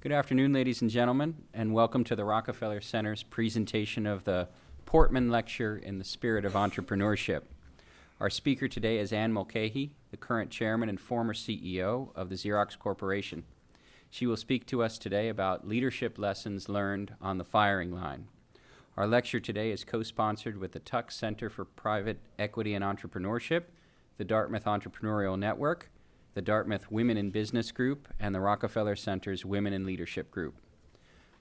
Good afternoon, ladies and gentlemen, and welcome to the Rockefeller Center's presentation of the Portman Lecture in the Spirit of Entrepreneurship. Our speaker today is Anne Mulcahy, the current chairman and former CEO of the Xerox Corporation. She will speak to us today about leadership lessons learned on the firing line. Our lecture today is co-sponsored with the Tuck Center for Private Equity and Entrepreneurship, the Dartmouth Entrepreneurial Network, the Dartmouth Women in Business Group, and the Rockefeller Center's Women in Leadership Group.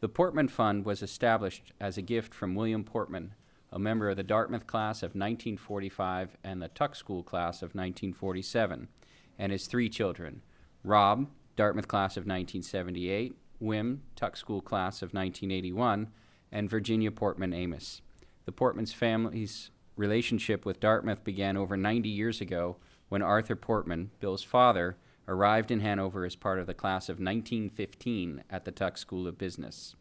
The Portman Fund was established as a gift from William Portman, a member of the Dartmouth class of 1945 and the Tuck School class of 1947, and his three children, Rob, Dartmouth class of 1978, Wim, Tuck School class of 1981, and Virginia Portman Amos. The Portman's family's relationship with Dartmouth began over 90 years ago when Arthur Portman, Bill's father, arrived in Hanover as part of the class of 1915 at the Tuck School of Business.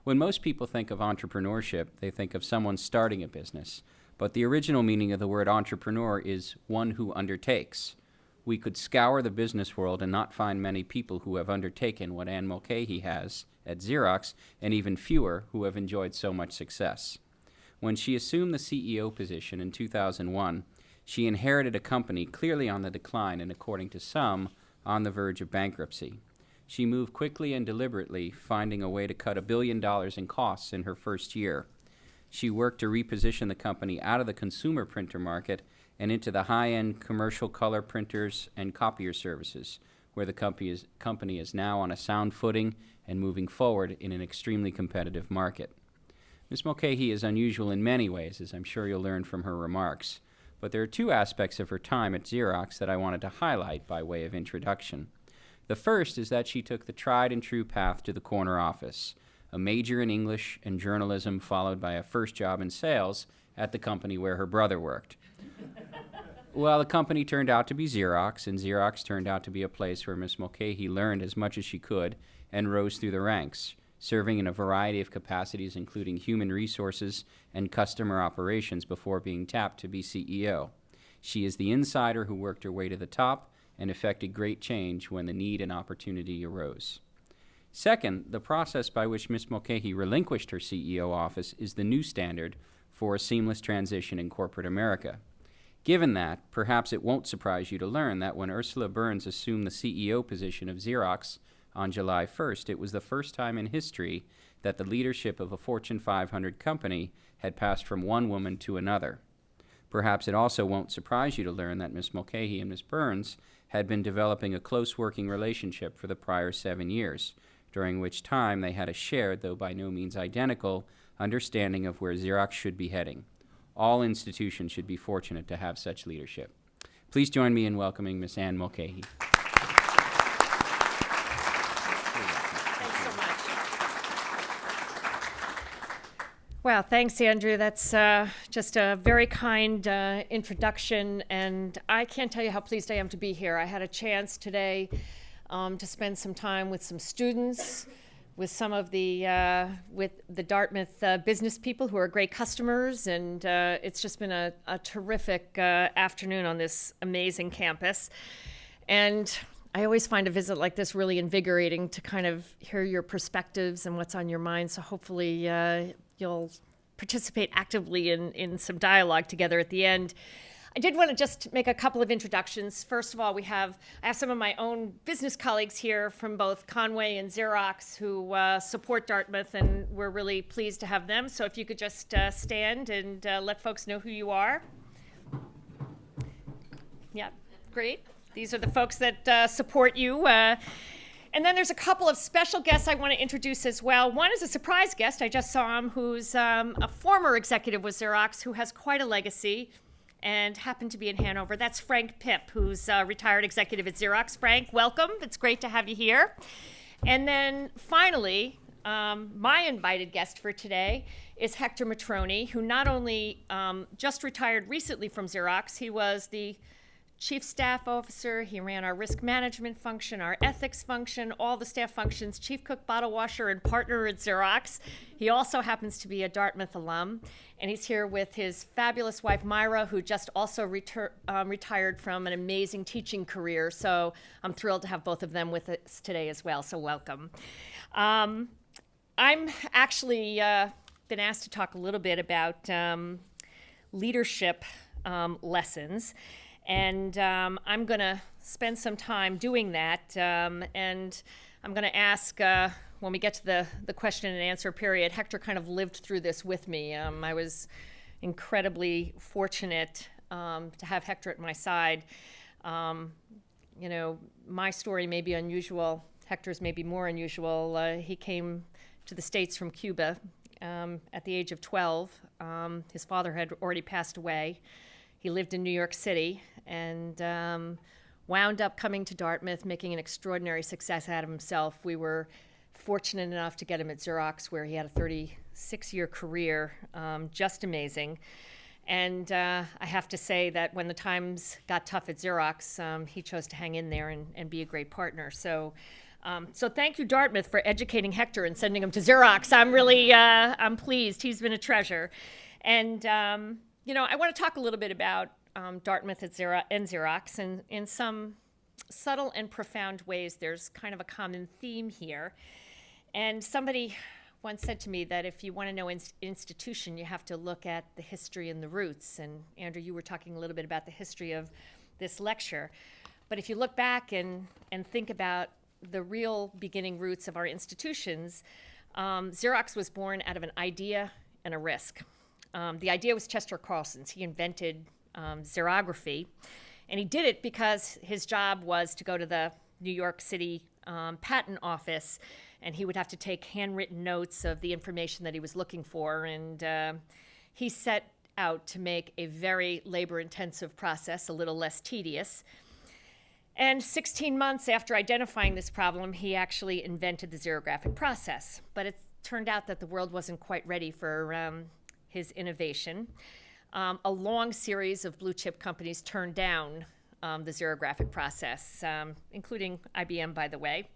When most people think of entrepreneurship, they think of someone starting a business, but the original meaning of the word entrepreneur is one who undertakes. We could scour the business world and not find many people who have undertaken what Anne Mulcahy has at Xerox, and even fewer who have enjoyed so much success. When she assumed the CEO position in 2001, she inherited a company clearly on the decline and, according to some, on the verge of bankruptcy. She moved quickly and deliberately, finding a way to cut $1 billion in costs in her first year. She worked to reposition the company out of the consumer printer market and into the high-end commercial color printers and copier services, where the company is now on a sound footing and moving forward in an extremely competitive market. Ms. Mulcahy is unusual in many ways, as I'm sure you'll learn from her remarks. But there are two aspects of her time at Xerox that I wanted to highlight by way of introduction. The first is that she took the tried and true path to the corner office, a major in English and journalism followed by a first job in sales at the company where her brother worked. Well, the company turned out to be Xerox, and Xerox turned out to be a place where Ms. Mulcahy learned as much as she could and rose through the ranks, serving in a variety of capacities including human resources and customer operations before being tapped to be CEO. She is the insider who worked her way to the top and effected great change when the need and opportunity arose. Second, the process by which Ms. Mulcahy relinquished her CEO office is the new standard for a seamless transition in corporate America. Given that, perhaps it won't surprise you to learn that when Ursula Burns assumed the CEO position of Xerox on July 1st, it was the first time in history that the leadership of a Fortune 500 company had passed from one woman to another. Perhaps it also won't surprise you to learn that Ms. Mulcahy and Ms. Burns had been developing a close working relationship for the prior 7 years, during which time they had a shared, though by no means identical, understanding of where Xerox should be heading. All institutions should be fortunate to have such leadership. Please join me in welcoming Ms. Anne Mulcahy. Wow, thanks, Andrew. That's just a very kind introduction, and I can't tell you how pleased I am to be here. I had a chance today to spend some time with some students, with some of the Dartmouth business people who are great customers, and it's just been a terrific afternoon on this amazing campus. And I always find a visit like this really invigorating to kind of hear your perspectives and what's on your mind, so hopefully you'll participate actively in some dialogue together at the end. I did want to just make a couple of introductions. First of all, I have some of my own business colleagues here from both Conway and Xerox who support Dartmouth, and we're really pleased to have them. So if you could just stand and let folks know who you are. Yeah, great. These are the folks that support you. And then there's a couple of special guests I want to introduce as well. One is a surprise guest. I just saw him, who's a former executive with Xerox who has quite a legacy and happened to be in Hanover. That's Frank Pip, who's a retired executive at Xerox. Frank, welcome. It's great to have you here. And then finally, my invited guest for today is Hector Matroni, who not only just retired recently from Xerox, he was the chief staff officer. He ran our risk management function, our ethics function, all the staff functions, chief cook, bottle washer, and partner at Xerox. He also happens to be a Dartmouth alum, and he's here with his fabulous wife, Myra, who just also retired from an amazing teaching career. So I'm thrilled to have both of them with us today as well, so welcome. I'm actually been asked to talk a little bit about leadership lessons. And I'm going to spend some time doing that. And I'm going to ask, when we get to the question and answer period, Hector kind of lived through this with me. I was incredibly fortunate to have Hector at my side. You know, my story may be unusual. Hector's may be more unusual. He came to the States from Cuba at the age of 12. His father had already passed away. He lived in New York City and wound up coming to Dartmouth, making an extraordinary success out of himself. We were fortunate enough to get him at Xerox, where he had a 36-year career, just amazing. And I have to say that when the times got tough at Xerox, he chose to hang in there and be a great partner. So thank you, Dartmouth, for educating Hector and sending him to Xerox. I'm really, I'm pleased. He's been a treasure. And you know, I want to talk a little bit about Dartmouth and Xerox, and in some subtle and profound ways, there's kind of a common theme here. And somebody once said to me that if you want to know institution, you have to look at the history and the roots. And Andrew, you were talking a little bit about the history of this lecture. But if you look back and think about the real beginning roots of our institutions, Xerox was born out of an idea and a risk. The idea was Chester Carlson's. He invented xerography, and he did it because his job was to go to the New York City patent office, and he would have to take handwritten notes of the information that he was looking for, and he set out to make a very labor-intensive process a little less tedious. And 16 months after identifying this problem, he actually invented the xerographic process. But it turned out that the world wasn't quite ready for his innovation. A long series of blue chip companies turned down the xerographic process, including IBM, by the way.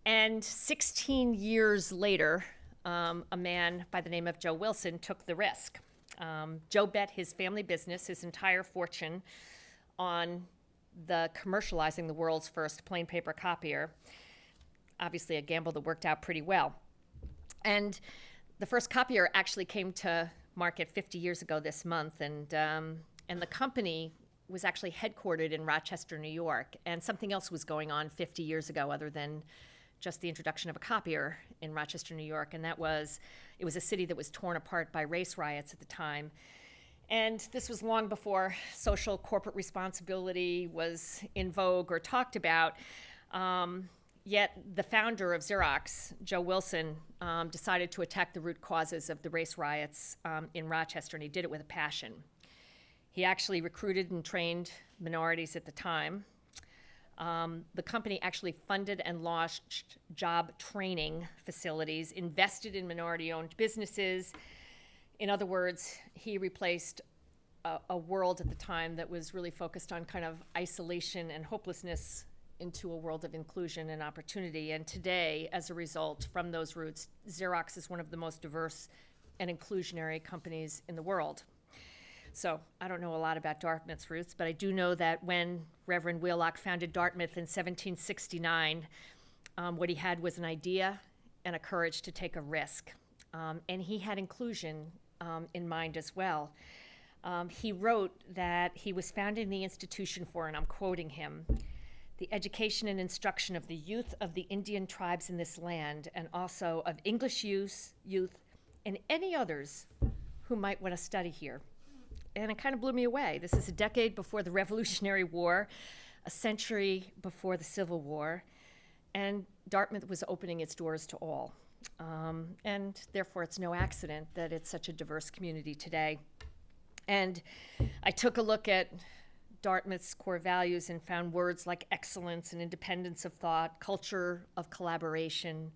And 16 years later, a man by the name of Joe Wilson took the risk. Joe bet his family business, his entire fortune, on the commercializing the world's first plain paper copier. Obviously a gamble that worked out pretty well. And the first copier actually came to market 50 years ago this month, and the company was actually headquartered in Rochester, New York, and something else was going on 50 years ago other than just the introduction of a copier in Rochester, New York, and it was a city that was torn apart by race riots at the time. And this was long before social corporate responsibility was in vogue or talked about. Yet the founder of Xerox, Joe Wilson, decided to attack the root causes of the race riots in Rochester, and he did it with a passion. He actually recruited and trained minorities at the time. The company actually funded and launched job training facilities, invested in minority-owned businesses. In other words, he replaced a world at the time that was really focused on kind of isolation and hopelessness into a world of inclusion and opportunity. And today, as a result, from those roots, Xerox is one of the most diverse and inclusionary companies in the world. So I don't know a lot about Dartmouth's roots, but I do know that when Reverend Wheelock founded Dartmouth in 1769, what he had was an idea and a courage to take a risk. And he had inclusion in mind as well. He wrote that he was founding the institution for, and I'm quoting him, the education and instruction of the youth of the Indian tribes in this land, and also of English youth, and any others who might want to study here. And it kind of blew me away. This is a decade before the Revolutionary War, a century before the Civil War, and Dartmouth was opening its doors to all. And therefore, it's no accident that it's such a diverse community today. And I took a look at Dartmouth's core values and found words like excellence and independence of thought, culture of collaboration,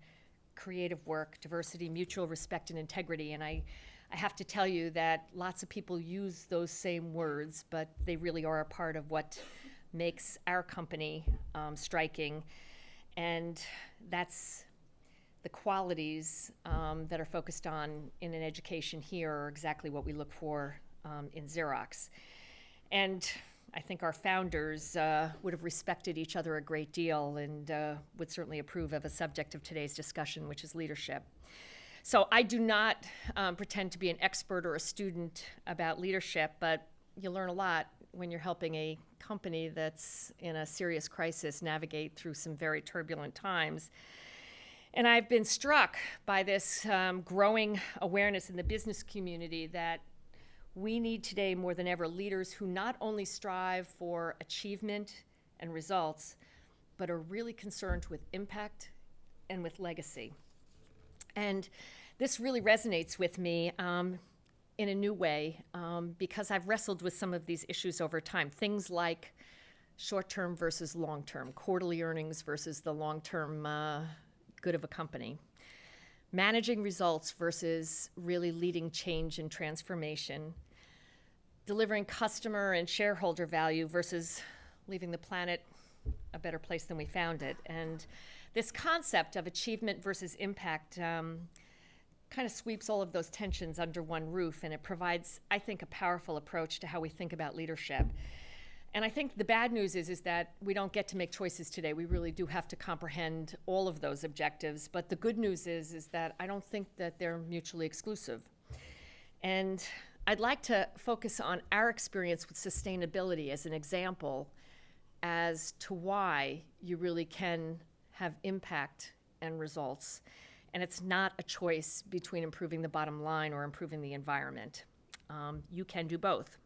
creative work, diversity, mutual respect, and integrity. And I have to tell you that lots of people use those same words, but they really are a part of what makes our company striking, and that's the qualities that are focused on in an education here are exactly what we look for in Xerox. And I think our founders would have respected each other a great deal and would certainly approve of a subject of today's discussion, which is leadership. So I do not pretend to be an expert or a student about leadership, but you learn a lot when you're helping a company that's in a serious crisis navigate through some very turbulent times. And I've been struck by this growing awareness in the business community that we need today more than ever leaders who not only strive for achievement and results, but are really concerned with impact and with legacy. And this really resonates with me in a new way because I've wrestled with some of these issues over time. Things like short-term versus long-term, quarterly earnings versus the long-term good of a company. Managing results versus really leading change and transformation. Delivering customer and shareholder value versus leaving the planet a better place than we found it. And this concept of achievement versus impact kind of sweeps all of those tensions under one roof, and it provides, I think, a powerful approach to how we think about leadership. And I think the bad news is that we don't get to make choices today. We really do have to comprehend all of those objectives. But the good news is that I don't think that they're mutually exclusive. And I'd like to focus on our experience with sustainability as an example as to why you really can have impact and results. And it's not a choice between improving the bottom line or improving the environment. You can do both.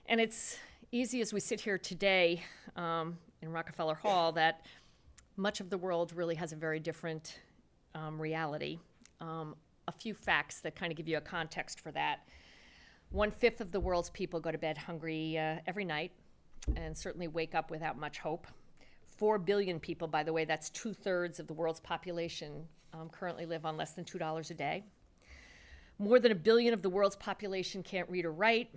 And it's easy as we sit here today in Rockefeller Hall that much of the world really has a very different reality. A few facts that kind of give you a context for that. 1/5 of the world's people go to bed hungry every night and certainly wake up without much hope. 4 billion people, by the way, that's 2/3 of the world's population, currently live on less than $2 a day. More than 1 billion of the world's population can't read or write.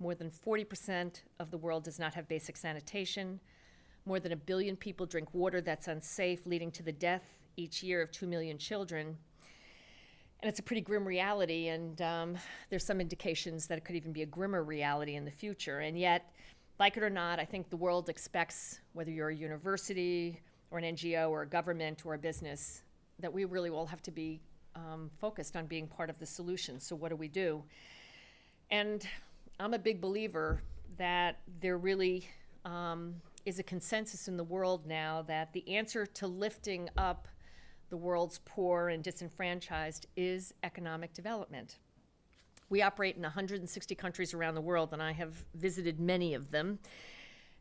More than 40% of the world does not have basic sanitation. More than 1 billion people drink water that's unsafe, leading to the death each year of 2 million children. And it's a pretty grim reality, and there's some indications that it could even be a grimmer reality in the future. And yet, like it or not, I think the world expects, whether you're a university or an NGO or a government or a business, that we really all have to be focused on being part of the solution. So what do? And I'm a big believer that there really is a consensus in the world now that the answer to lifting up the world's poor and disenfranchised is economic development. We operate in 160 countries around the world, and I have visited many of them.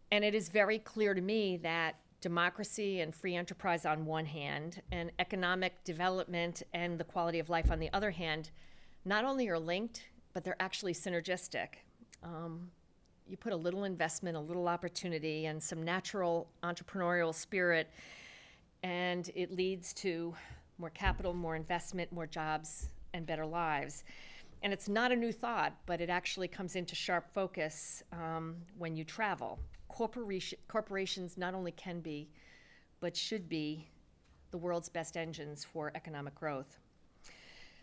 And it is very clear to me that democracy and free enterprise on one hand, and economic development and the quality of life on the other hand, not only are linked, but they're actually synergistic. You put a little investment, a little opportunity, and some natural entrepreneurial spirit, and it leads to more capital, more investment, more jobs, and better lives. And it's not a new thought, but it actually comes into sharp focus when you travel. Corporations not only can be, but should be the world's best engines for economic growth.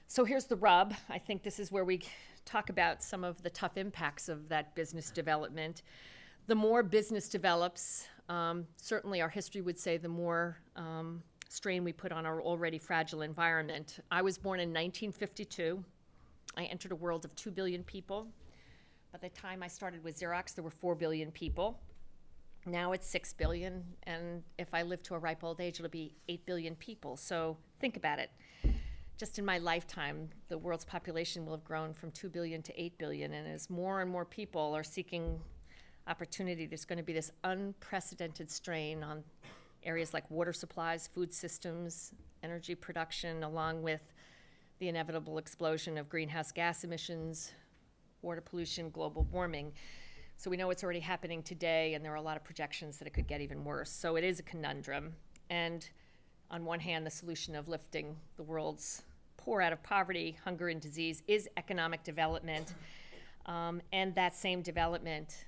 So here's the rub. I think this is where we talk about some of the tough impacts of that business development. The more business develops, certainly our history would say the more strain we put on our already fragile environment. I was born in 1952. I entered a world of 2 billion people. By the time I started with Xerox, there were 4 billion people. Now it's 6 billion, and if I live to a ripe old age, it'll be 8 billion people. So think about it. Just in my lifetime, the world's population will have grown from 2 billion to 8 billion, and as more and more people are seeking opportunity, there's going to be this unprecedented strain on areas like water supplies, food systems, energy production, along with the inevitable explosion of greenhouse gas emissions, water pollution, global warming. So we know it's already happening today, and there are a lot of projections that it could get even worse. So it is a conundrum. And on one hand, the solution of lifting the world's poor out of poverty, hunger, and disease is economic development. And that same development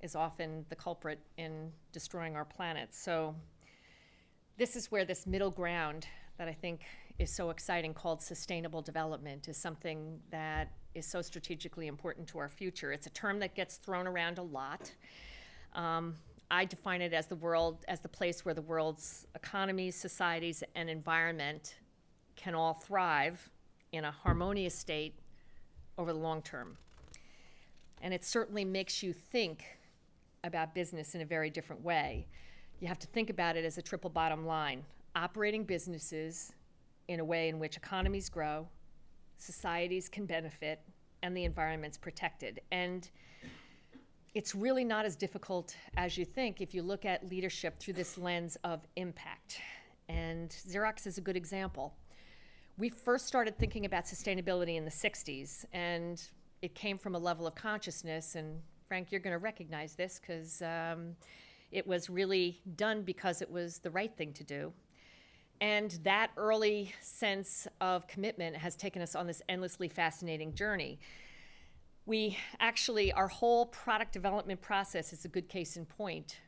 is often the culprit in destroying our planet. So this is where this middle ground that I think is so exciting, called sustainable development, is something that is so strategically important to our future. It's a term that gets thrown around a lot. I define it as the place where the world's economies, societies, and environment can all thrive in a harmonious state over the long term. And it certainly makes you think about business in a very different way. You have to think about it as a triple bottom line: operating businesses in a way in which economies grow, societies can benefit, and the environment's protected. And it's really not as difficult as you think if you look at leadership through this lens of impact. And Xerox is a good example. We first started thinking about sustainability in the 60s, and it came from a level of consciousness, and Frank, you're going to recognize this because it was really done because it was the right thing to do. And that early sense of commitment has taken us on this endlessly fascinating journey. Our whole product development process is a good case in point.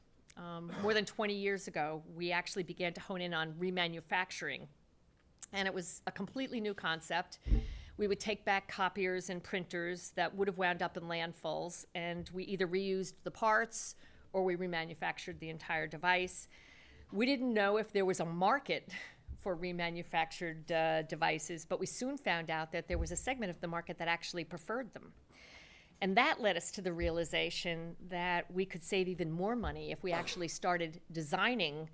More than 20 years ago, we actually began to hone in on remanufacturing. And it was a completely new concept. We would take back copiers and printers that would have wound up in landfills, and we either reused the parts or we remanufactured the entire device. We didn't know if there was a market for remanufactured devices, but we soon found out that there was a segment of the market that actually preferred them. And that led us to the realization that we could save even more money if we actually started designing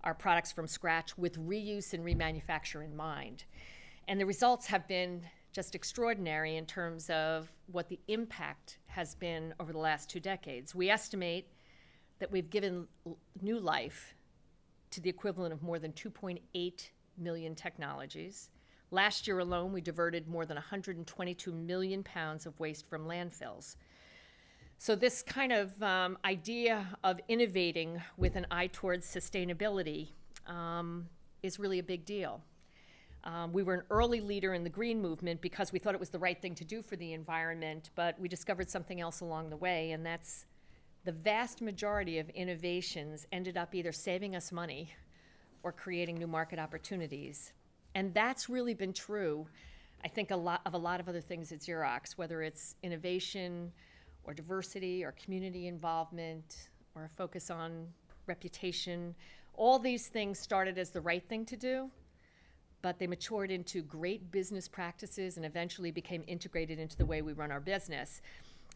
our products from scratch with reuse and remanufacture in mind. And the results have been just extraordinary in terms of what the impact has been over the last 2 decades. We estimate that we've given new life to the equivalent of more than 2.8 million technologies. Last year alone, we diverted more than 122 million pounds of waste from landfills. So this kind of idea of innovating with an eye towards sustainability is really a big deal. We were an early leader in the green movement because we thought it was the right thing to do for the environment, but we discovered something else along the way, and that's the vast majority of innovations ended up either saving us money or creating new market opportunities. And that's really been true, I think, a lot of other things at Xerox, whether it's innovation or diversity or community involvement or a focus on reputation. All these things started as the right thing to do, but they matured into great business practices and eventually became integrated into the way we run our business.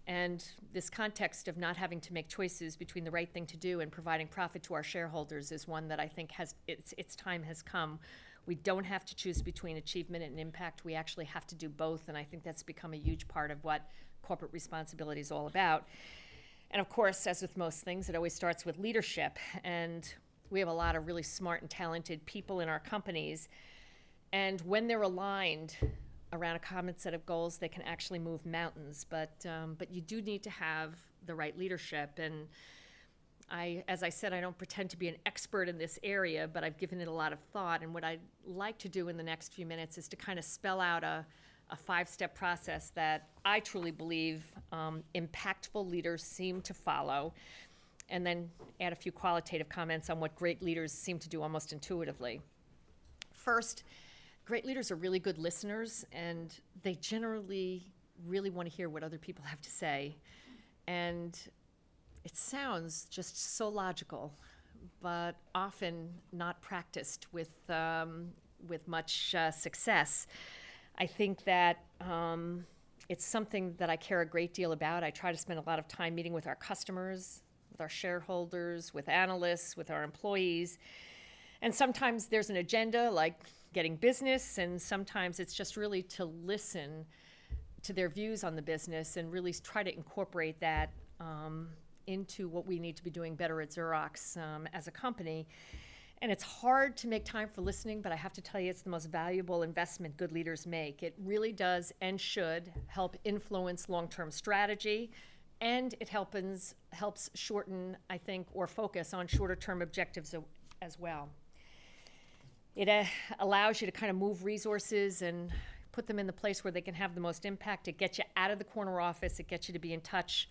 And this context of not having to make choices between the right thing to do and providing profit to our shareholders is one that I think its time has come. We don't have to choose between achievement and impact. We actually have to do both, and I think that's become a huge part of what corporate responsibility is all about. And of course, as with most things, it always starts with leadership. And we have a lot of really smart and talented people in our companies. And when they're aligned around a common set of goals, they can actually move mountains. But you do need to have the right leadership. And as I said, I don't pretend to be an expert in this area, but I've given it a lot of thought. And what I'd like to do in the next few minutes is to kind of spell out a 5-step process that I truly believe impactful leaders seem to follow, and then add a few qualitative comments on what great leaders seem to do almost intuitively. First, great leaders are really good listeners, and they generally really want to hear what other people have to say. And it sounds just so logical, but often not practiced with much success. I think that it's something that I care a great deal about. I try to spend a lot of time meeting with our customers, with our shareholders, with analysts, with our employees. And sometimes there's an agenda like getting business, and sometimes it's just really to listen to their views on the business and really try to incorporate that into what we need to be doing better at Xerox as a company. And it's hard to make time for listening, but I have to tell you, it's the most valuable investment good leaders make. It really does and should help influence long-term strategy, and it helps shorten, I think, or focus on shorter-term objectives as well. It allows you to kind of move resources and put them in the place where they can have the most impact. It gets you out of the corner office. It gets you to be in touch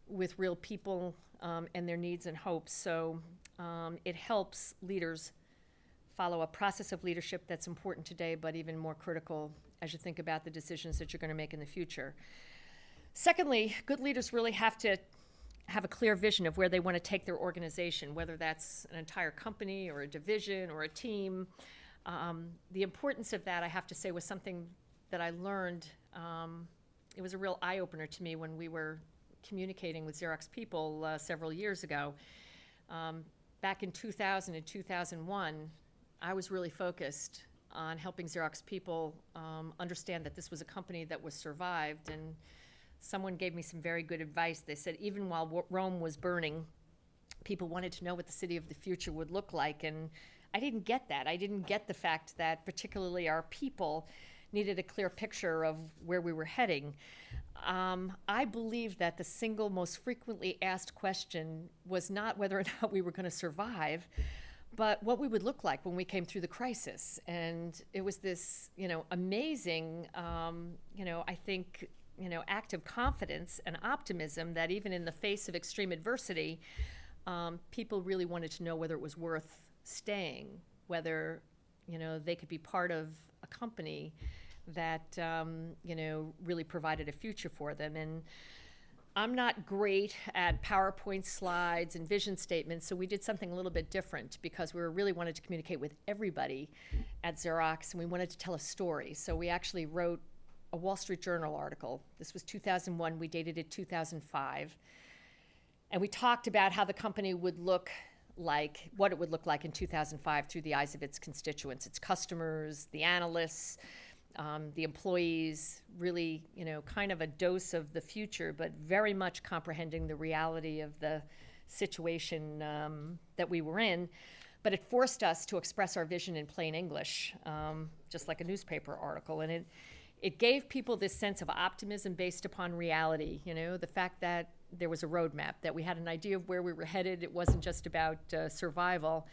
with real people and their needs and hopes. So it helps leaders follow a process of leadership that's important today, but even more critical as you think about the decisions that you're going to make in the future. Secondly, good leaders really have to have a clear vision of where they want to take their organization, whether that's an entire company or a division or a team. The importance of that, I have to say, was something that I learned. It was a real eye-opener to me when we were communicating with Xerox people several years ago. Back in 2000 and 2001, I was really focused on helping Xerox people understand that this was a company that was survived, and someone gave me some very good advice. They said even while Rome was burning, people wanted to know what the city of the future would look like, and I didn't get that. I didn't get the fact that particularly our people needed a clear picture of where we were heading. I believe that the single most frequently asked question was not whether or not we were going to survive, but what we would look like when we came through the crisis. And it was this, amazing, I think, act of confidence and optimism that even in the face of extreme adversity, people really wanted to know whether it was worth staying, whether, they could be part of a company that, really provided a future for them. And I'm not great at PowerPoint slides and vision statements, so we did something a little bit different because we really wanted to communicate with everybody at Xerox, and we wanted to tell a story. So we actually wrote a Wall Street Journal article. This was 2001. We dated it 2005. And we talked about how the company would look like, what it would look like in 2005 through the eyes of its constituents, its customers, the analysts, the employees, really, kind of a dose of the future, but very much comprehending the reality of the situation that we were in. But it forced us to express our vision in plain English, just like a newspaper article. And it gave people this sense of optimism based upon reality, the fact that there was a roadmap, that we had an idea of where we were headed. It wasn't just about survival.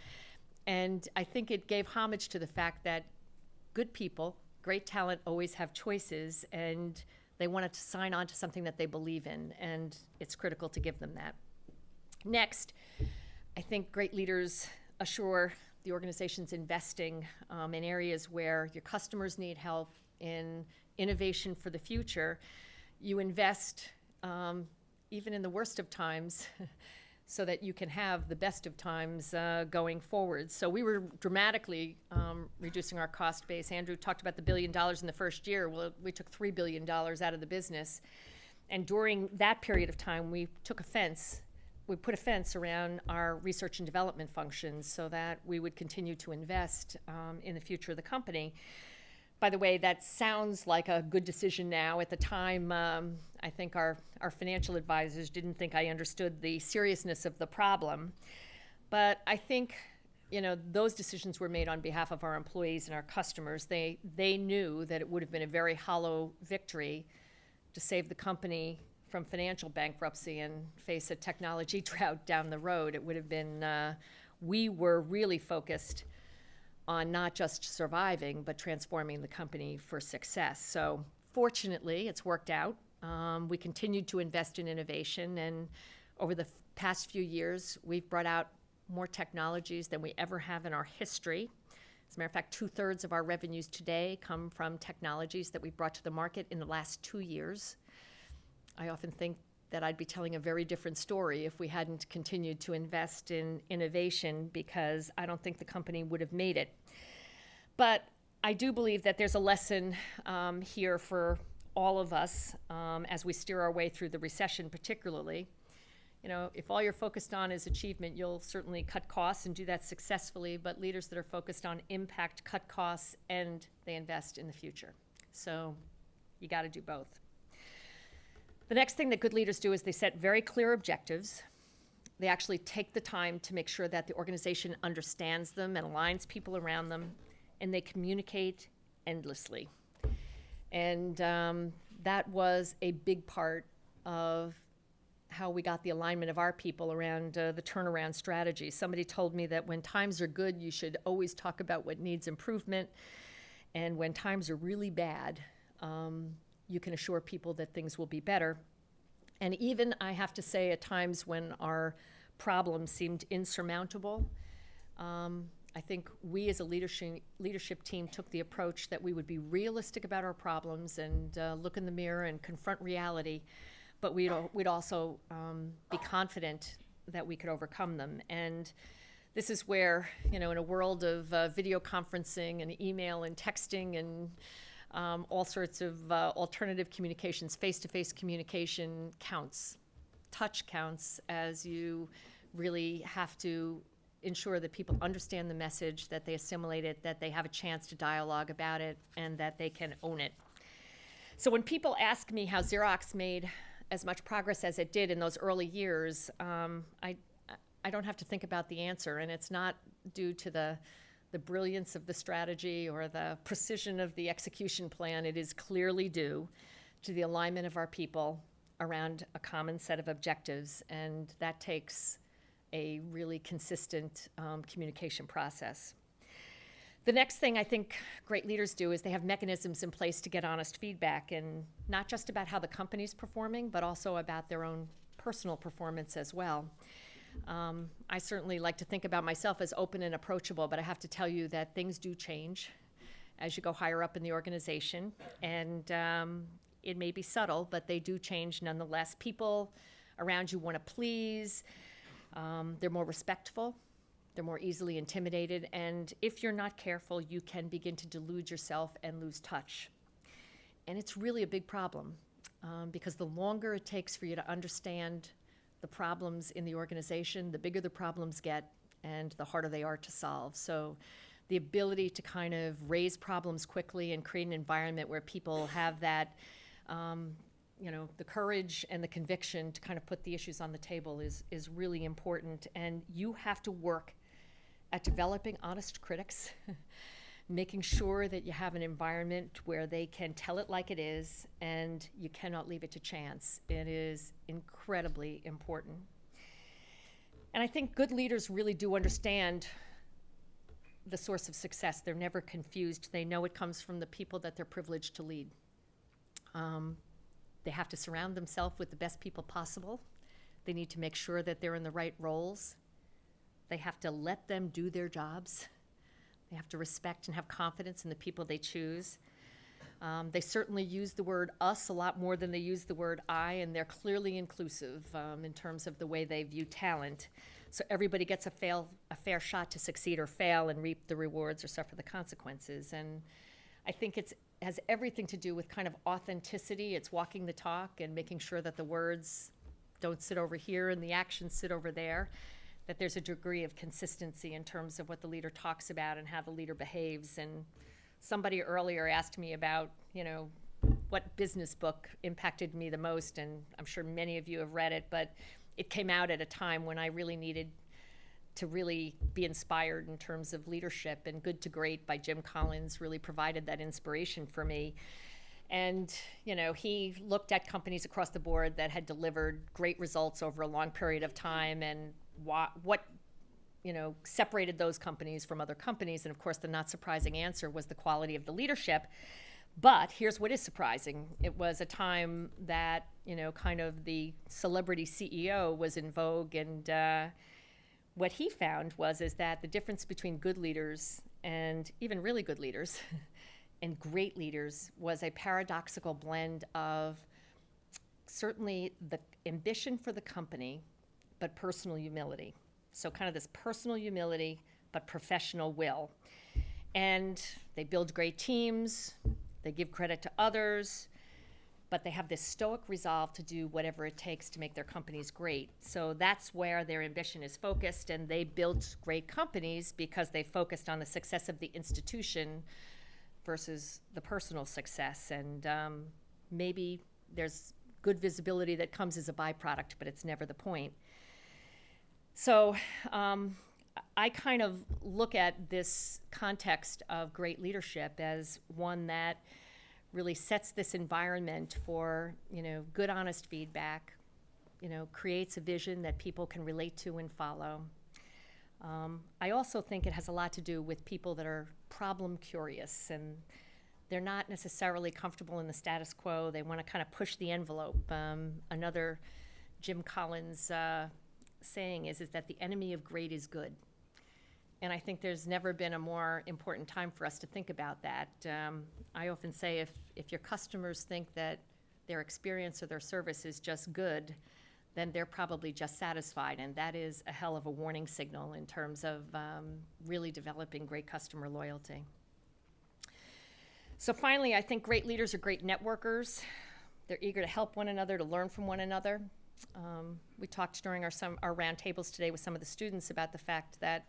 And I think it gave homage to the fact that good people, great talent, always have choices, and they wanted to sign on to something that they believe in, and it's critical to give them that. Next, I think great leaders assure the organization's investing in areas where your customers need help, in innovation for the future. You invest even in the worst of times so that you can have the best of times going forward. So we were dramatically reducing our cost base. Andrew talked about the $1 billion in the first year. Well, we took $3 billion out of the business. And during that period of time, we put a fence around our research and development functions so that we would continue to invest in the future of the company. By the way, that sounds like a good decision now. At the time, I think our financial advisors didn't think I understood the seriousness of the problem. But I think, those decisions were made on behalf of our employees and our customers. They knew that it would have been a very hollow victory to save the company from financial bankruptcy and face a technology drought down the road. It would have been, we were really focused on not just surviving, but transforming the company for success. So fortunately, it's worked out. We continued to invest in innovation, and over the past few years, we've brought out more technologies than we ever have in our history. As a matter of fact, 2/3 of our revenues today come from technologies that we brought to the market in the last 2 years. I often think that I'd be telling a very different story if we hadn't continued to invest in innovation, because I don't think the company would have made it. But I do believe that there's a lesson here for all of us as we steer our way through the recession particularly. If all you're focused on is achievement, you'll certainly cut costs and do that successfully, but leaders that are focused on impact cut costs and they invest in the future. So you got to do both. The next thing that good leaders do is they set very clear objectives. They actually take the time to make sure that the organization understands them and aligns people around them, and they communicate endlessly. And that was a big part of how we got the alignment of our people around the turnaround strategy. Somebody told me that when times are good, you should always talk about what needs improvement, and when times are really bad, you can assure people that things will be better. And even, I have to say, at times when our problems seemed insurmountable, I think we as a leadership team took the approach that we would be realistic about our problems and look in the mirror and confront reality, but we'd also be confident that we could overcome them. And this is where, in a world of video conferencing and email and texting and all sorts of alternative communications, face-to-face communication counts. Touch counts, as you really have to ensure that people understand the message, that they assimilate it, that they have a chance to dialogue about it, and that they can own it. So when people ask me how Xerox made as much progress as it did in those early years, I don't have to think about the answer, and it's not due to the brilliance of the strategy or the precision of the execution plan. It is clearly due to the alignment of our people around a common set of objectives, and that takes a really consistent communication process. The next thing I think great leaders do is they have mechanisms in place to get honest feedback, and not just about how the company's performing, but also about their own personal performance as well. I certainly like to think about myself as open and approachable, but I have to tell you that things do change as you go higher up in the organization, and it may be subtle, but they do change nonetheless. People around you want to please. They're more respectful. They're more easily intimidated. And if you're not careful, you can begin to delude yourself and lose touch. And it's really a big problem because the longer it takes for you to understand the problems in the organization, the bigger the problems get and the harder they are to solve. So the ability to kind of raise problems quickly and create an environment where people have that the courage and the conviction to kind of put the issues on the table is really important. And you have to work at developing honest critics, making sure that you have an environment where they can tell it like it is, and you cannot leave it to chance. It is incredibly important. And I think good leaders really do understand the source of success. They're never confused. They know it comes from the people that they're privileged to lead. They have to surround themselves with the best people possible. They need to make sure that they're in the right roles. They have to let them do their jobs. They have to respect and have confidence in the people they choose. They certainly use the word us a lot more than they use the word I, and they're clearly inclusive in terms of the way they view talent. So everybody gets a fair shot to succeed or fail and reap the rewards or suffer the consequences. And I think it has everything to do with kind of authenticity. It's walking the talk and making sure that the words don't sit over here and the actions sit over there, that there's a degree of consistency in terms of what the leader talks about and how the leader behaves. And somebody earlier asked me about, what business book impacted me the most, and I'm sure many of you have read it, but it came out at a time when I really needed to really be inspired in terms of leadership, and Good to Great by Jim Collins really provided that inspiration for me. And, he looked at companies across the board that had delivered great results over a long period of time and what separated those companies from other companies. And of course, the not surprising answer was the quality of the leadership. But here's what is surprising. It was a time that, kind of the celebrity CEO was in vogue, and what he found is that the difference between good leaders and even really good leaders and great leaders was a paradoxical blend of certainly the ambition for the company, but personal humility. So kind of this personal humility, but professional will. And they build great teams, they give credit to others, but they have this stoic resolve to do whatever it takes to make their companies great. So that's where their ambition is focused, and they built great companies because they focused on the success of the institution versus the personal success. And maybe there's good visibility that comes as a byproduct, but it's never the point. So I kind of look at this context of great leadership as one that really sets this environment for, good, honest feedback, creates a vision that people can relate to and follow. I also think it has a lot to do with people that are problem curious, and they're not necessarily comfortable in the status quo. They want to kind of push the envelope. Another Jim Collins saying is that the enemy of great is good. And I think there's never been a more important time for us to think about that. I often say if your customers think that their experience or their service is just good, then they're probably just satisfied. And that is a hell of a warning signal in terms of really developing great customer loyalty. So finally, I think great leaders are great networkers. They're eager to help one another, to learn from one another. We talked during our roundtables today with some of the students about the fact that,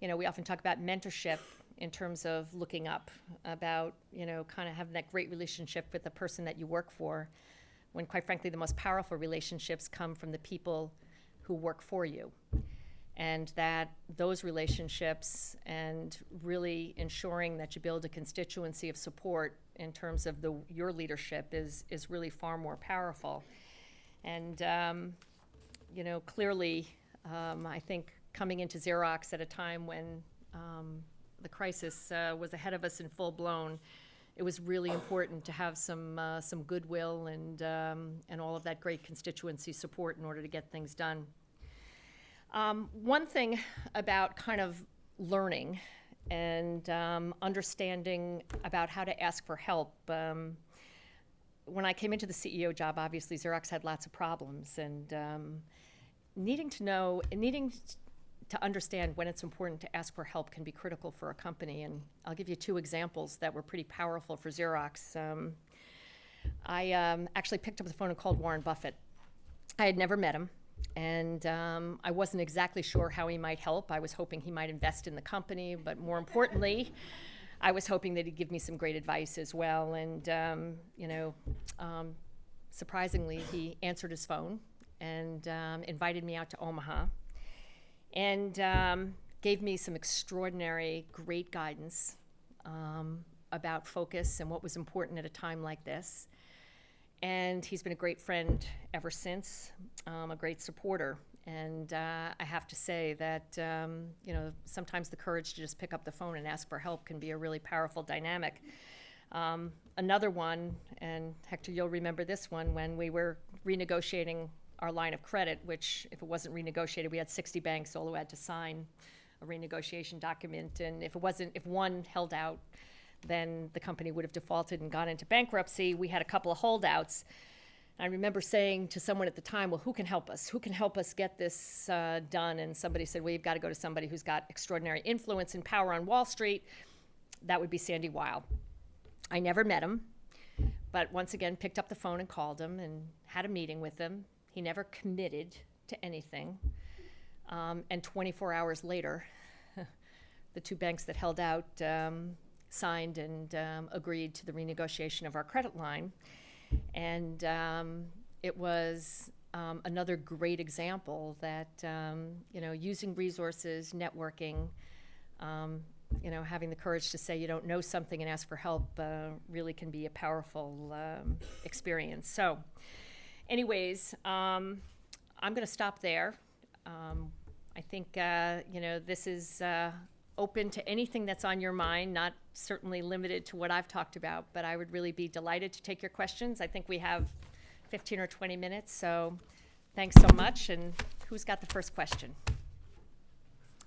we often talk about mentorship in terms of looking up, about, kind of having that great relationship with the person that you work for, when quite frankly the most powerful relationships come from the people who work for you. And that those relationships and really ensuring that you build a constituency of support in terms of your leadership is really far more powerful. And, clearly, I think coming into Xerox at a time when the crisis was ahead of us in full blown, it was really important to have some goodwill and all of that great constituency support in order to get things done. One thing about kind of learning and understanding about how to ask for help. When I came into the CEO job, obviously Xerox had lots of problems, and needing to understand when it's important to ask for help can be critical for a company. And I'll give you two examples that were pretty powerful for Xerox. I actually picked up the phone and called Warren Buffett. I had never met him, and I wasn't exactly sure how he might help. I was hoping he might invest in the company, but more importantly, I was hoping that he'd give me some great advice as well. And, surprisingly, he answered his phone and invited me out to Omaha and gave me some extraordinary, great guidance about focus and what was important at a time like this. And he's been a great friend ever since, a great supporter. And I have to say that, sometimes the courage to just pick up the phone and ask for help can be a really powerful dynamic. Another one, and Hector, you'll remember this one, when we were renegotiating our line of credit, which if it wasn't renegotiated, we had 60 banks all who had to sign a renegotiation document. And if one held out, then the company would have defaulted and gone into bankruptcy. We had a couple of holdouts. I remember saying to someone at the time, well, who can help us? Who can help us get this done? And somebody said, well, you've got to go to somebody who's got extraordinary influence and power on Wall Street. That would be Sandy Weil. I never met him, but once again, picked up the phone and called him and had a meeting with him. He never committed to anything. And 24 hours later, the two banks that held out signed and agreed to the renegotiation of our credit line. And it was another great example that, using resources, networking, having the courage to say you don't know something and ask for help really can be a powerful experience. So anyways, I'm going to stop there. I think, this is open to anything that's on your mind, not certainly limited to what I've talked about, but I would really be delighted to take your questions. I think we have 15 or 20 minutes, so thanks so much. And who's got the first question?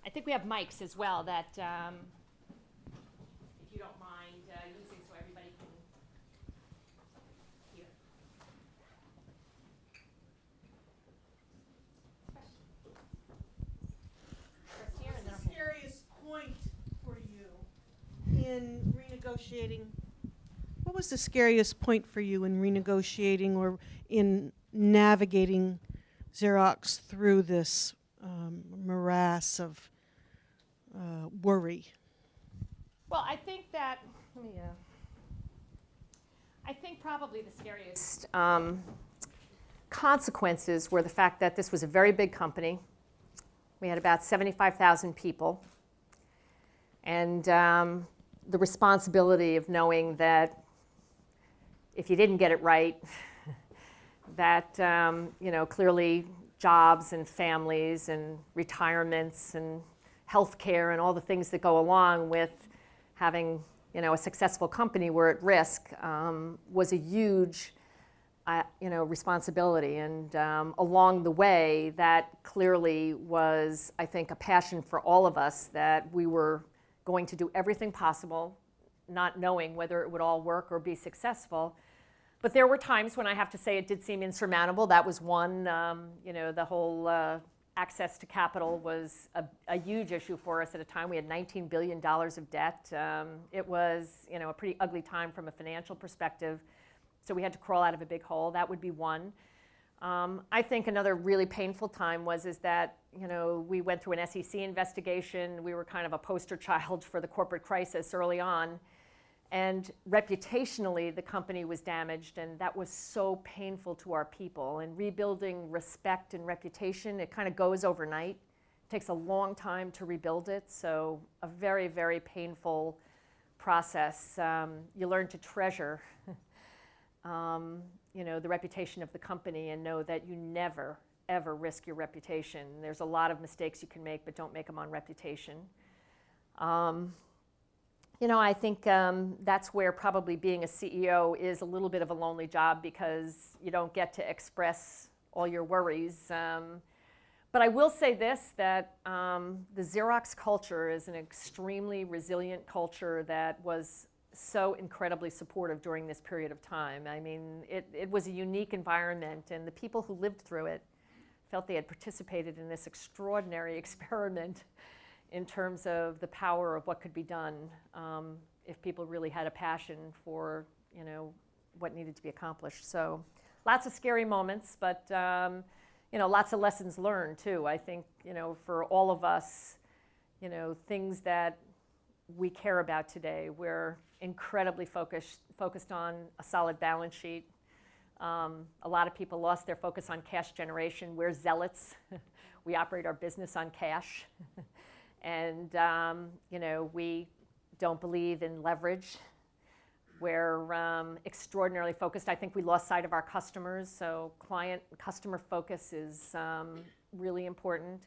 I think we have mics as well that, if you don't mind using so everybody can hear. First here and then What's the scariest point for you in renegotiating? What was the scariest point for you in renegotiating or in navigating Xerox through this morass of worry? Well, I think that, I think probably the scariest consequences were the fact that this was a very big company. We had about 75,000 people. And the responsibility of knowing that if you didn't get it right, that, clearly jobs and families and retirements and health care and all the things that go along with having a successful company were at risk was a huge responsibility. And along the way, that clearly was, I think, a passion for all of us, that we were going to do everything possible, not knowing whether it would all work or be successful. But there were times when I have to say it did seem insurmountable. That was one. The whole access to capital was a huge issue for us at a time. We had $19 billion of debt. It was a pretty ugly time from a financial perspective. So we had to crawl out of a big hole. That would be one. I think another really painful time was that we went through an SEC investigation. We were kind of a poster child for the corporate crisis early on. And reputationally, the company was damaged, and that was so painful to our people. And rebuilding respect and reputation, it kind of goes overnight. It takes a long time to rebuild it, so a very, very painful process. You learn to treasure the reputation of the company and know that you never, ever risk your reputation. There's a lot of mistakes you can make, but don't make them on reputation. I think that's where probably being a CEO is a little bit of a lonely job, because you don't get to express all your worries. But I will say this, that the Xerox culture is an extremely resilient culture that was so incredibly supportive during this period of time. I mean, it was a unique environment, and the people who lived through it felt they had participated in this extraordinary experiment in terms of the power of what could be done if people really had a passion for, what needed to be accomplished. So lots of scary moments, but, lots of lessons learned too. I think, for all of us, things that we care about today, we're incredibly focused on a solid balance sheet. A lot of people lost their focus on cash generation. We're zealots. We operate our business on cash. And, we don't believe in leverage. We're extraordinarily focused. I think we lost sight of our customers, so customer focus is really important.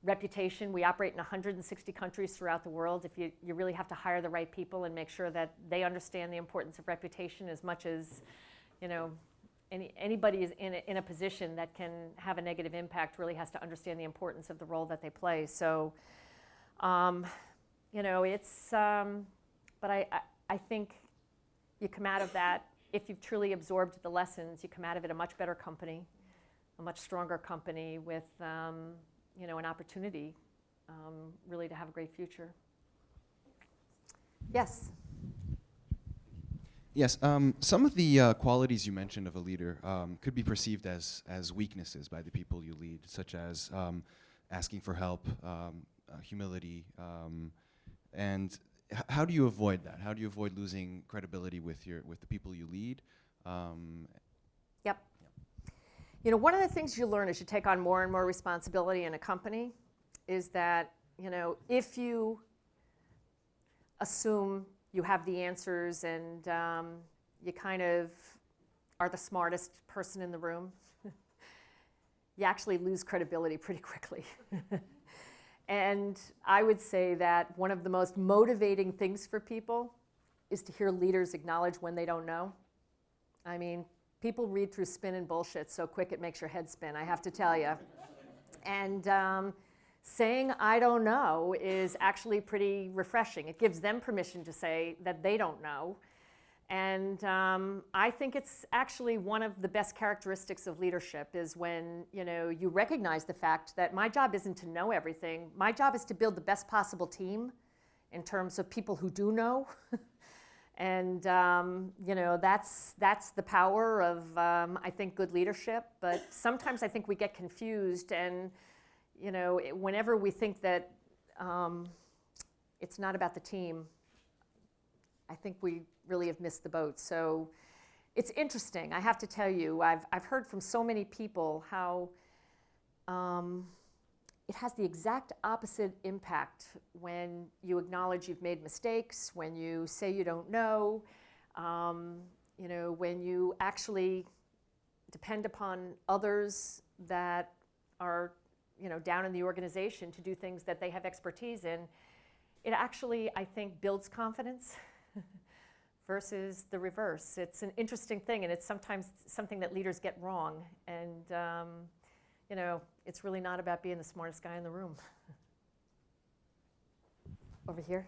Reputation, we operate in 160 countries throughout the world. If you really have to hire the right people and make sure that they understand the importance of reputation as much as, anybody is in a position that can have a negative impact really has to understand the importance of the role that they play. So, but I think you come out of that, if you've truly absorbed the lessons, you come out of it a much better company, a much stronger company with, an opportunity really to have a great future. Yes? Yes, some of the qualities you mentioned of a leader could be perceived as weaknesses by the people you lead, such as asking for help, humility, and how do you avoid that? How do you avoid losing credibility with the people you lead? Yep. One of the things you learn as you take on more and more responsibility in a company is that, if you assume you have the answers and you kind of are the smartest person in the room, you actually lose credibility pretty quickly. And I would say that one of the most motivating things for people is to hear leaders acknowledge when they don't know. I mean, people read through spin and bullshit so quick it makes your head spin, I have to tell you. And saying I don't know is actually pretty refreshing. It gives them permission to say that they don't know. And I think it's actually one of the best characteristics of leadership is when you recognize the fact that my job isn't to know everything. My job is to build the best possible team in terms of people who do know. And that's the power of I think good leadership. But sometimes I think we get confused, and whenever we think that it's not about the team, I think we really have missed the boat. So it's interesting. I have to tell you, I've heard from so many people how it has the exact opposite impact when you acknowledge you've made mistakes, when you say you don't know, when you actually depend upon others that are down in the organization to do things that they have expertise in. It actually, I think, builds confidence. versus the reverse. It's an interesting thing, and it's sometimes something that leaders get wrong. And, you know, it's really not about being the smartest guy in the room. Over here.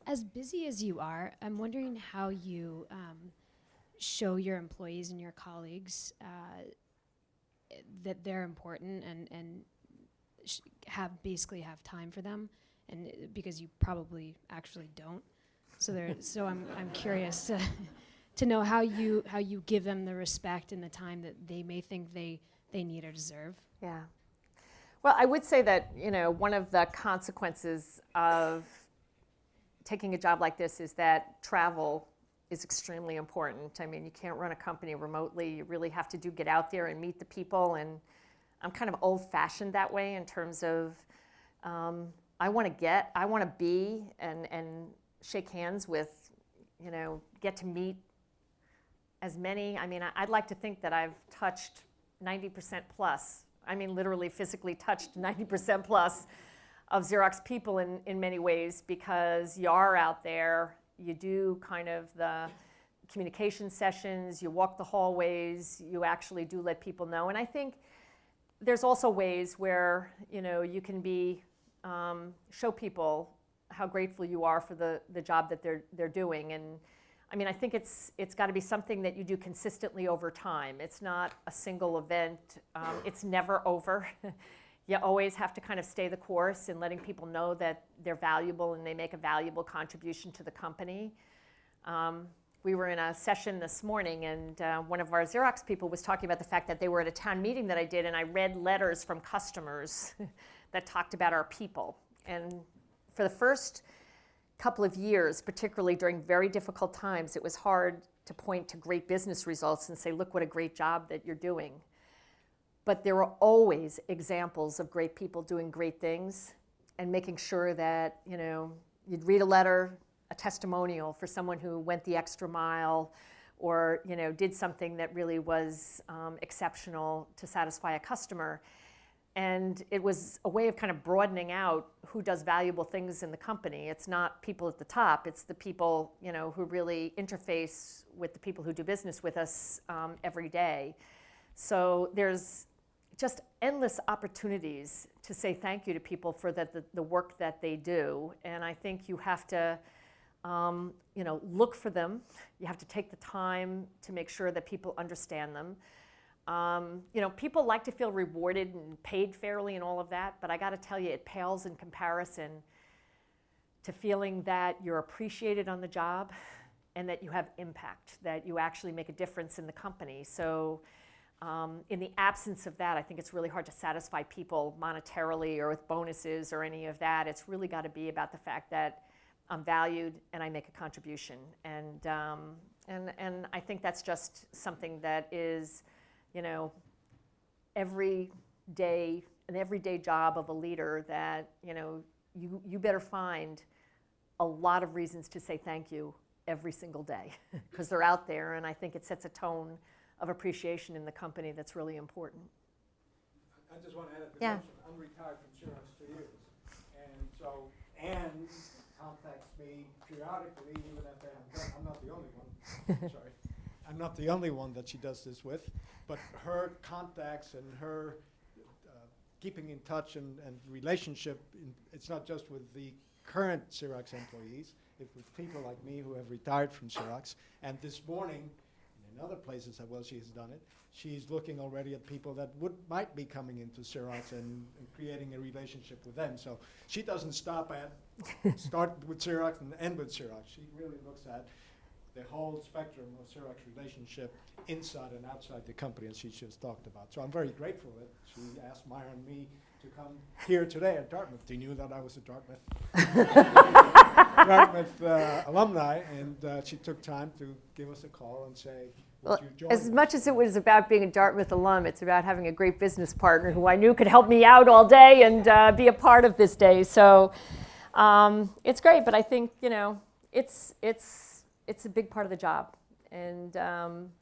As busy as you are, I'm wondering how you show your employees and your colleagues that they're important and basically have time for them, and because you probably actually don't. So I'm curious to know how you give them the respect and the time that they may think they need or deserve. Yeah. Well, I would say that, you know, one of the consequences of taking a job like this is that travel is extremely important. I mean, you can't run a company remotely. You really have to get out there and meet the people. And I'm kind of old-fashioned that way in terms of I want to be and shake hands with, you know, get to meet as many. I mean, I'd like to think that I've touched 90% plus. I mean, literally physically touched 90% plus of Xerox people in many ways, because you are out there, you do kind of the communication sessions, you walk the hallways, you actually do let people know. And I think there's also ways where, you know, you can be, show people how grateful you are for the job that they're doing. And I mean, I think it's got to be something that you do consistently over time. It's not a single event. It's never over. You always have to kind of stay the course in letting people know that they're valuable and they make a valuable contribution to the company. We were in a session this morning, and one of our Xerox people was talking about the fact that they were at a town meeting that I did, and I read letters from customers that talked about our people. And for the first couple of years, particularly during very difficult times, it was hard to point to great business results and say, look what a great job that you're doing. But there were always examples of great people doing great things and making sure that, you know, you'd read a letter, a testimonial for someone who went the extra mile or, you know, did something that really was exceptional to satisfy a customer. And it was a way of kind of broadening out who does valuable things in the company. It's not people at the top, it's the people, you know, who really interface with the people who do business with us every day. So there's just endless opportunities to say thank you to people for the work that they do. And I think you have to, you know, look for them. You have to take the time to make sure that people understand them. You know, people like to feel rewarded and paid fairly and all of that, but I got to tell you, it pales in comparison to feeling that you're appreciated on the job and that you have impact, that you actually make a difference in the company. So in the absence of that, I think it's really hard to satisfy people monetarily or with bonuses or any of that. It's really got to be about the fact that I'm valued and I make a contribution. And I think that's just something that is, you know, an everyday job of a leader that, you know, you better find a lot of reasons to say thank you every single day because they're out there, and I think it sets a tone of appreciation in the company that's really important. I just want to add a Yeah. dimension. I'm retired from Xerox 2 years. And so Anne contacts me periodically, even after I'm done. I'm not the only one. Sorry. I'm not the only one that she does this with. But her contacts and her keeping in touch and relationship, it's not just with the current Xerox employees, it's with people like me who have retired from Xerox. And this morning, in other places as well she has done it, she's looking already at people that might be coming into Xerox and creating a relationship with them. So she doesn't stop at start with Xerox and end with Xerox. She really looks at the whole spectrum of Xerox relationship inside and outside the company, as she just talked about. So I'm very grateful that she asked Myra and me to come here today at Dartmouth. She knew that I was a Dartmouth alumni, and she took time to give us a call and say, Well, would you join as us? much as it was about being a Dartmouth alum, it's about having a great business partner who I knew could help me out all day and be a part of this day. So it's great, but I think, you know, it's a big part of the job. And,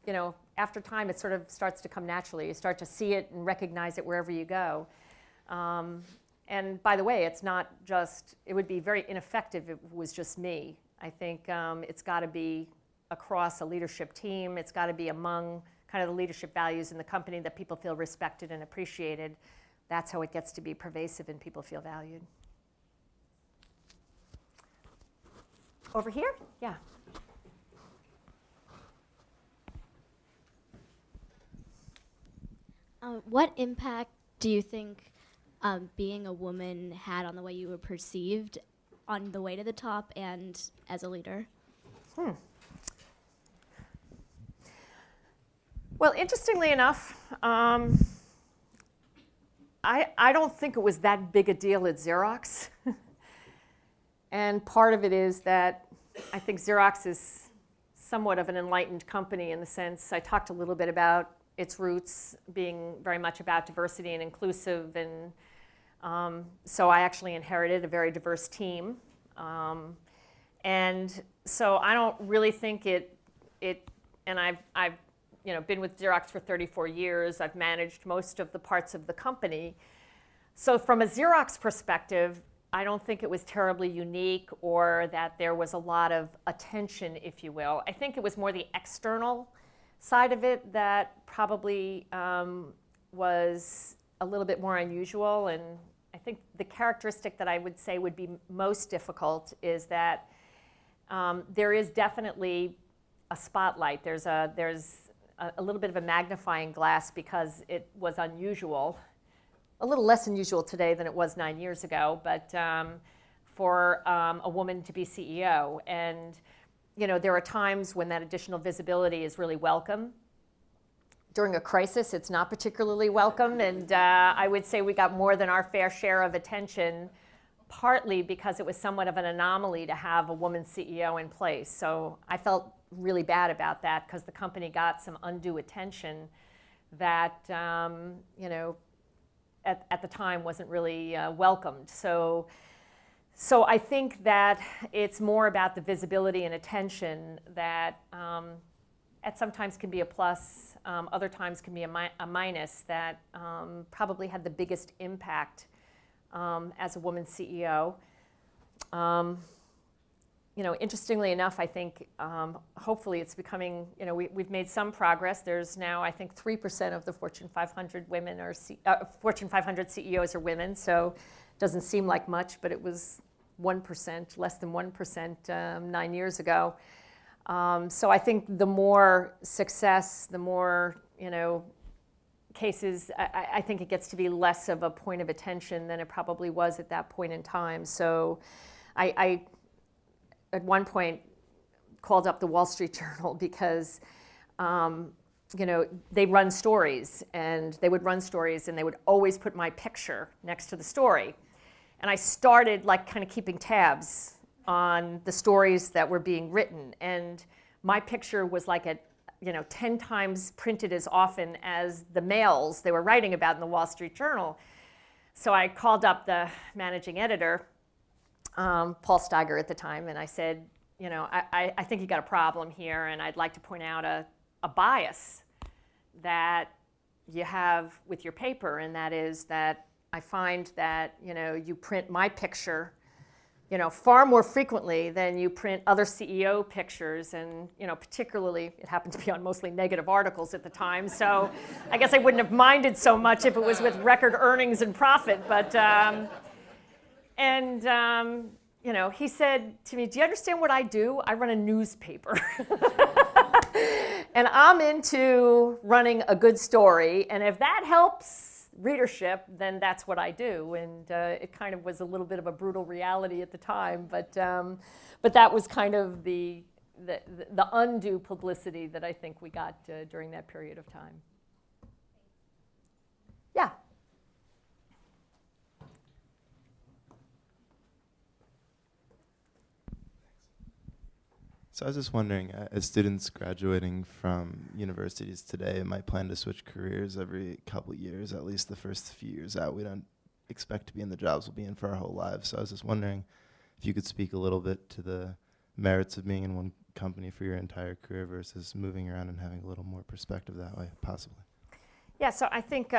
you know, after time, it sort of starts to come naturally. You start to see it and recognize it wherever you go. And by the way, it's not just, it would be very ineffective if it was just me. I think it's got to be across a leadership team. It's got to be among kind of the leadership values in the company that people feel respected and appreciated. That's how it gets to be pervasive and people feel valued. Over here? Yeah. What impact do you think being a woman had on the way you were perceived on the way to the top and as a leader? Well, interestingly enough, I don't think it was that big a deal at Xerox. And part of it is that I think Xerox is somewhat of an enlightened company in the sense I talked a little bit about its roots being very much about diversity and inclusive, and so I actually inherited a very diverse team, and so I don't really think it. And I've been with Xerox for 34 years. I've managed most of the parts of the company. So from a Xerox perspective, I don't think it was terribly unique or that there was a lot of attention, if you will. I think it was more the external side of it that probably was a little bit more unusual. And I think the characteristic that I would say would be most difficult is that there is definitely a spotlight. There's a little bit of a magnifying glass because it was unusual. A little less unusual today than it was 9 years ago, but for a woman to be CEO. And there are times when that additional visibility is really welcome. During a crisis, it's not particularly welcome, and I would say we got more than our fair share of attention, partly because it was somewhat of an anomaly to have a woman CEO in place. So I felt really bad about that because the company got some undue attention that, at the time wasn't really welcomed. So I think that it's more about the visibility and attention that at sometimes can be a plus, other times can be a minus, that probably had the biggest impact as a woman CEO. Interestingly enough, I think hopefully it's becoming, we've made some progress. There's now, I think, 3% of the Fortune 500 women are Fortune 500 CEOs are women. So it doesn't seem like much, but it was 1%, less than 1% 9 years ago. So I think the more success, the more cases, I think it gets to be less of a point of attention than it probably was at that point in time. So I at one point called up the Wall Street Journal because they run stories, and they would run stories and they would always put my picture next to the story. And I started kind of keeping tabs on the stories that were being written, and my picture was 10 times printed as often as the males they were writing about in the Wall Street Journal. So I called up the managing editor, Paul Steiger at the time, and I said, I think you got a problem here, and I'd like to point out a bias that you have with your paper, and that is that I find that you print my picture far more frequently than you print other CEO pictures, and particularly it happened to be on mostly negative articles at the time, so I guess I wouldn't have minded so much if it was with record earnings and profit, but he said to me, "Do you understand what I do? I run a newspaper." And I'm into running a good story, and if that helps readership, then that's what I do. And it kind of was a little bit of a brutal reality at the time, but that was kind of the undue publicity that I think we got during that period of time. Yeah. So I was just wondering, as students graduating from universities today might plan to switch careers every couple of years, at least the first few years out, we don't expect to be in the jobs we'll be in for our whole lives. So I was just wondering if you could speak a little bit to the merits of being in one company for your entire career versus moving around and having a little more perspective that way, possibly. Yeah, so I think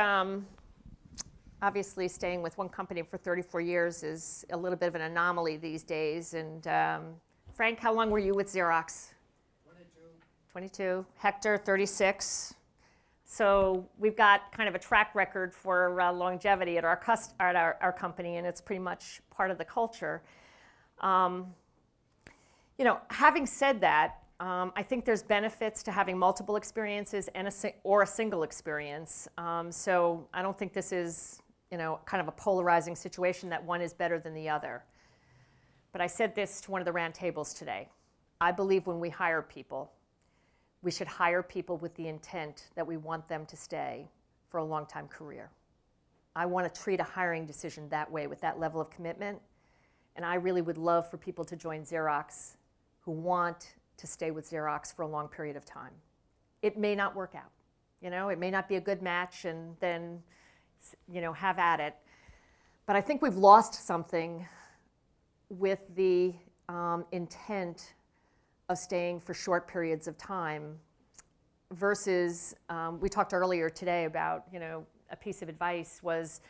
Obviously, staying with one company for 34 years is a little bit of an anomaly these days. And Frank, how long were you with Xerox? 22. Hector, 36. So we've got kind of a track record for longevity at our company, and it's pretty much part of the culture. Having said that, I think there's benefits to having multiple experiences and a single experience. So I don't think this is, kind of a polarizing situation that one is better than the other. But I said this to one of the round tables today. I believe when we hire people, we should hire people with the intent that we want them to stay for a long-time career. I want to treat a hiring decision that way, with that level of commitment. And I really would love for people to join Xerox who want to stay with Xerox for a long period of time. It may not work out. It may not be a good match, and then, have at it. But I think we've lost something with the intent of staying for short periods of time versus, we talked earlier today about, a piece of advice was,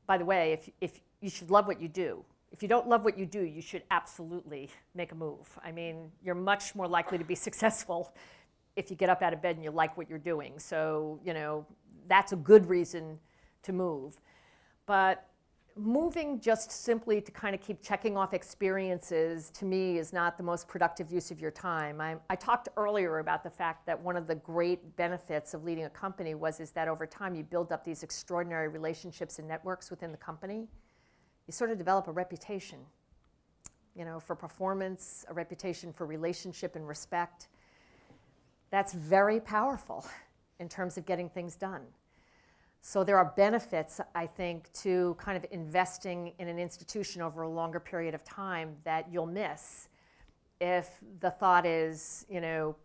by the way, if you should love what you do. If you don't love what you do, you should absolutely make a move. I mean, you're much more likely to be successful if you get up out of bed and you like what you're doing. So, that's a good reason to move. But moving just simply to kind of keep checking off experiences, to me, is not the most productive use of your time. I talked earlier about the fact that one of the great benefits of leading a company is that over time you build up these extraordinary relationships and networks within the company. You sort of develop a reputation, for performance, a reputation for relationship and respect. That's very powerful in terms of getting things done. So there are benefits, I think, to kind of investing in an institution over a longer period of time that you'll miss if the thought is,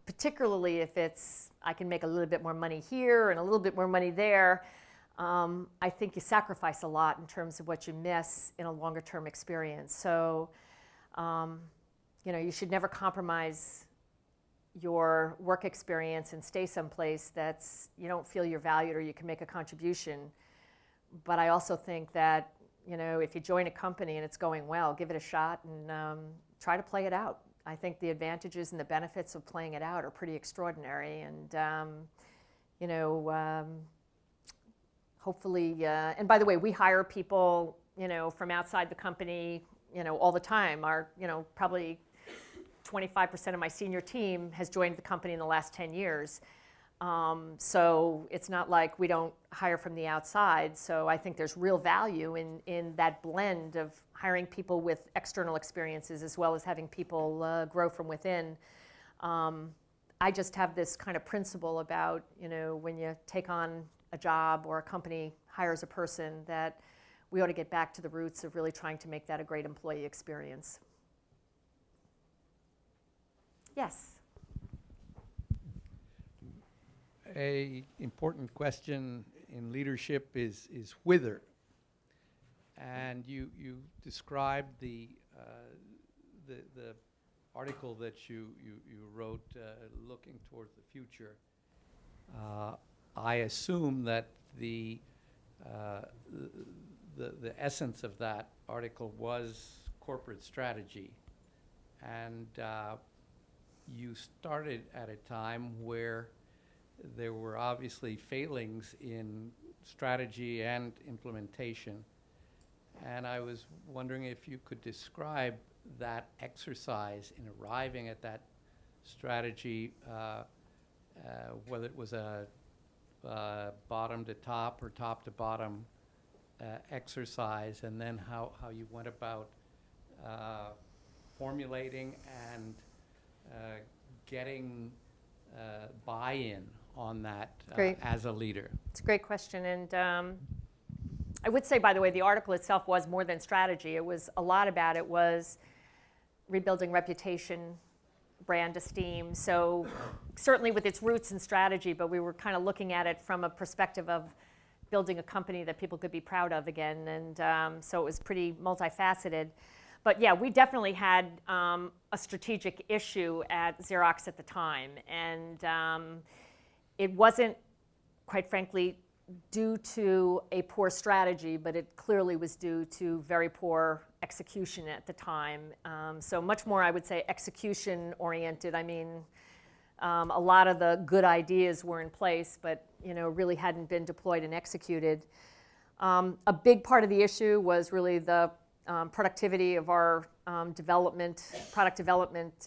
particularly if it's, I can make a little bit more money here and a little bit more money there. I think you sacrifice a lot in terms of what you miss in a longer term experience. So, you should never compromise your work experience and stay someplace that's, you don't feel you're valued or you can make a contribution. But I also think that, if you join a company and it's going well, give it a shot and try to play it out. I think the advantages and the benefits of playing it out are pretty extraordinary. And, hopefully, and by the way, we hire people, from outside the company, all the time. Probably 25% of my senior team has joined the company in the last 10 years. So it's not like we don't hire from the outside. So I think there's real value in that blend of hiring people with external experiences as well as having people grow from within. I just have this kind of principle about, when you take on a job or a company hires a person, that we ought to get back to the roots of really trying to make that a great employee experience. Yes. A important question in leadership is whither. And you described the article that you wrote looking towards the future. I assume that the essence of that article was corporate strategy, and you started at a time where there were obviously failings in strategy and implementation, and I was wondering if you could describe that exercise in arriving at that strategy, whether it was a bottom to top or top to bottom exercise, and then how you went about formulating and getting buy-in on that as a leader. It's a great question. And I would say, by the way, the article itself was more than strategy. It was a lot about it was rebuilding reputation, brand esteem. So certainly with its roots in strategy, but we were kind of looking at it from a perspective of building a company that people could be proud of again. And so it was pretty multifaceted. But yeah, we definitely had a strategic issue at Xerox at the time. And it wasn't, quite frankly, due to a poor strategy, but it clearly was due to very poor execution at the time. So much more, I would say, execution-oriented. I mean, a lot of the good ideas were in place, but really hadn't been deployed and executed. A big part of the issue was really the productivity of our product development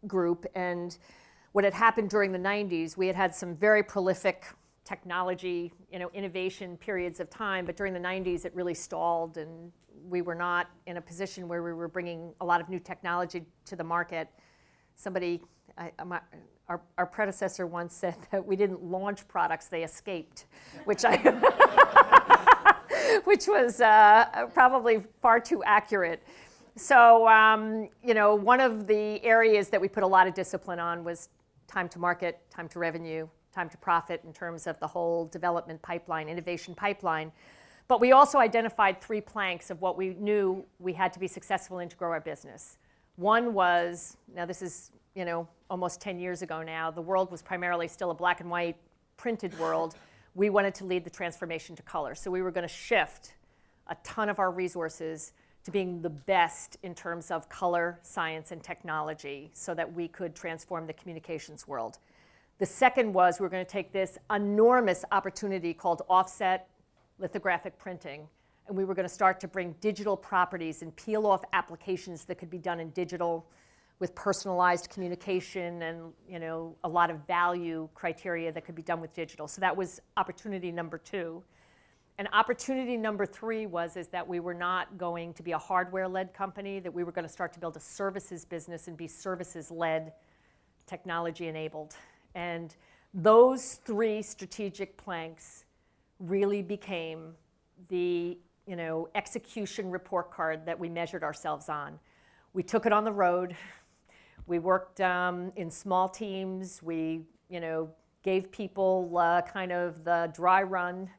group. And what had happened during the 90s, we had had some very prolific technology, innovation periods of time, but during the 90s it really stalled, and we were not in a position where we were bringing a lot of new technology to the market. Our predecessor once said that we didn't launch products, they escaped, which which was probably far too accurate. So, one of the areas that we put a lot of discipline on was time to market, time to revenue, time to profit in terms of the whole development pipeline, innovation pipeline. But we also identified 3 planks of what we knew we had to be successful in to grow our business. One was, now this is, almost 10 years ago now, the world was primarily still a black and white printed world. We wanted to lead the transformation to color. So we were going to shift a ton of our resources to being the best in terms of color, science, and technology so that we could transform the communications world. The second was we were going to take this enormous opportunity called offset lithographic printing, and we were going to start to bring digital properties and peel off applications that could be done in digital with personalized communication and a lot of value criteria that could be done with digital. So that was opportunity number 2. And opportunity number 3 is that we were not going to be a hardware-led company, that we were going to start to build a services business and be services-led, technology-enabled. And those 3 strategic planks really became the execution report card that we measured ourselves on. We took it on the road. We worked in small teams. We gave people kind of the dry run,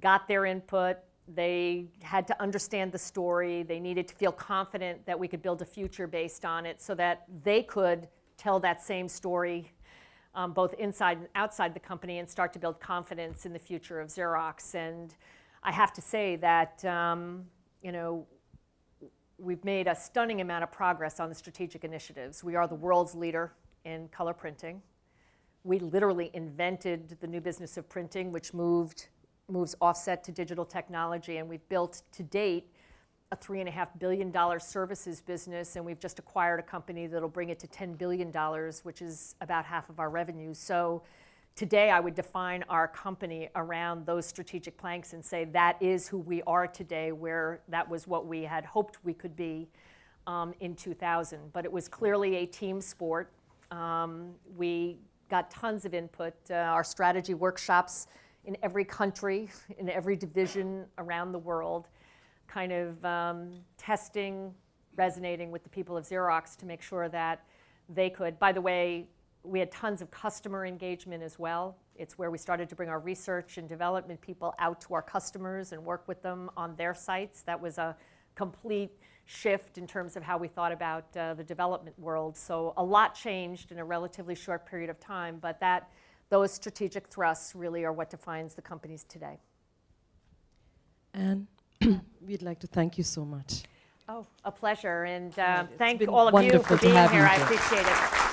got their input. They had to understand the story. They needed to feel confident that we could build a future based on it so that they could tell that same story both inside and outside the company and start to build confidence in the future of Xerox. And I have to say that we've made a stunning amount of progress on the strategic initiatives. We are the world's leader in color printing. We literally invented the new business of printing, which moves offset to digital technology, and we've built to date a $3.5 billion services business, and we've just acquired a company that'll bring it to $10 billion, which is about half of our revenues. So today I would define our company around those strategic planks and say that is who we are today, where that was what we had hoped we could be in 2000. But it was clearly a team sport. We got tons of input. Our strategy workshops in every country, in every division around the world, kind of testing, resonating with the people of Xerox to make sure that they could. By the way, we had tons of customer engagement as well. It's where we started to bring our research and development people out to our customers and work with them on their sites. That was a complete shift in terms of how we thought about the development world. So a lot changed in a relatively short period of time, but those strategic thrusts really are what defines the companies today. And we'd like to thank you so much. Oh, a pleasure. And It's thank been all of you for wonderful to being have here. you I here. appreciate it.